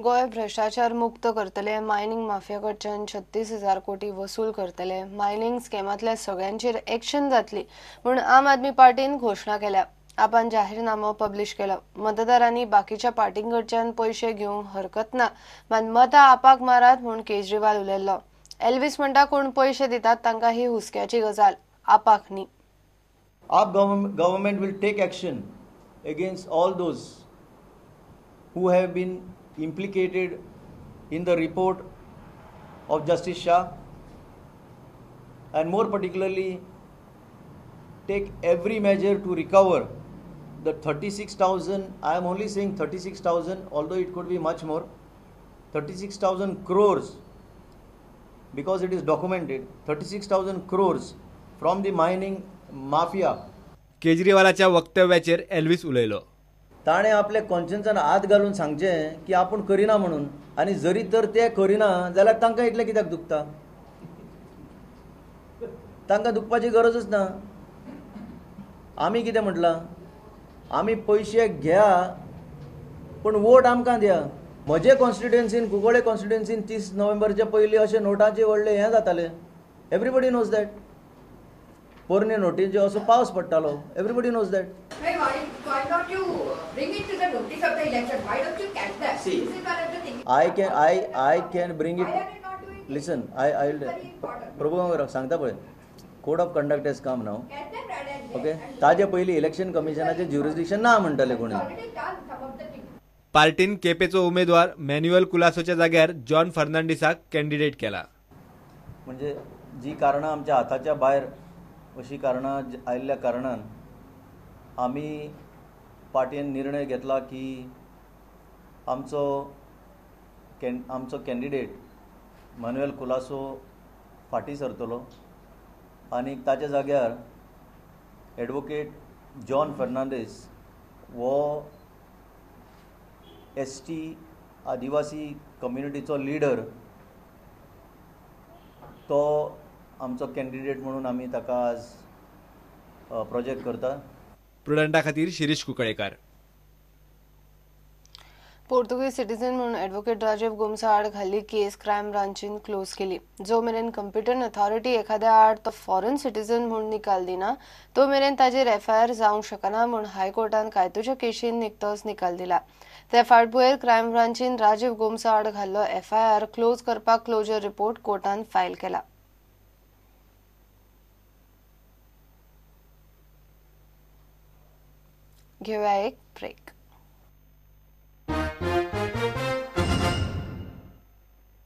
गोय भ्रष्टाचार मुक्त करतले, मायनिंग माफियाकडच्यान 36,000 कोटी वसूल करतले, मायनिंग स्कॅमातल्या सगळ्यांचेर एक्शन जातली म्हूण आम आदमी पार्टीन घोषणा केल्या. आपण जाहीरनामो पब्लिश केलो. मतदारांनी बाकीच्या पार्टींकडच्यान पैसे घेवंक हरकत ना, मात मतां आपाक मारात म्हूण केजरीवाल उलयल्लो. एल्विस म्हणटा कोण पैसे दितात तांकां ही हुस्क्याची गजाल, आपाक न्ही. Our government will take action against all those who have been implicated in the report of Justice Shah, and more particularly take every measure to recover the 36,000, I am only saying 36,000, although it could be much more, 36,000 crores, because it is documented, 36,000 crores from the mining mafia. केजरीवालाच्या वक्तव्याचेर Elvis उलयलो. ताणें आपल्या कॉन्शियन्सान हात घालून सांगचें की आपूण करिना म्हणून, आनी जरी तर ते करिना जाल्यार तांकां इतलें कित्याक दुखता? तांकां दुखपाची गरजच ना. आमी कितें म्हटलां? आमी पयशे घ्या पूण वोट आमकां दिया. म्हजे कॉन्स्टिट्युएन्सीन, कुंकळे कॉन्स्टिट्युएन्सीन 30 नोव्हेंबरचे पयलीं अशें नोटाचे व्हडले हें जातालें. Everybody knows that. पोरण्यो नोटींचो असो पावस पडटालो. Everybody knows that. Why not you bring it to the notice of the election? Why don't you catch that? See, This is one of the things. I can bring Why it. are you not doing it? Listen, It's very important. प्रभू सांगता पळय, code of conduct एज कम नाव. Catch them right and okay, and ताजे पयलीं election कमिशनाचे ज्युरिसडिक्शन ना म्हणटाले कोणी. already done some of the things. पार्टीन केपेचो उमेदवार मॅन्युअल कुलासोच्या जाग्यार जॉन फर्नांडिसाक कॅन्डिडेट केला. म्हणजे जी कारणां आमच्या हाताच्या भायर अशी कारणां आयिल्ल्या कारणान आमी पार्टीन निर्णय घेतला की आमचो कॅन्डिडेट मॅन्युअल कुलासो फाटीं सरतलो आनी ताच्या जाग्यार एडवोकेट जॉन फर्नांडीस हो ST आदिवासी कम्युनिटीचो लिडर, तो आमचो कॅन्डिडेट म्हणून आमी ताका आज प्रोजेक्ट करता. प्रुडंटा खातीर शिरीष कुंकळेकार. पोर्तुगीज सिटीजन म्हणून ॲडव्होकेट राजीव गोमसा आड घाल्ली केस क्रायम ब्रांचीन क्लोज केली. जो मेरेन कंप्युटन अथॉरिटी एखाद्या आड तो फॉरेन सिटीजन म्हणून निकाल दिना, तो मेरेन ताजेर FIR जावंक शकना म्हूण हायकोर्टान कायद्याच्या केशीन निकतोच निकाल दिला. त्या फाटभुंयेर क्रायम ब्रांचीन राजीव गोमसा आड घाल्लो FIR क्लोज करपाक क्लोजर रिपोर्ट कोर्टान फायल केला. घेऊया एक ब्रेक.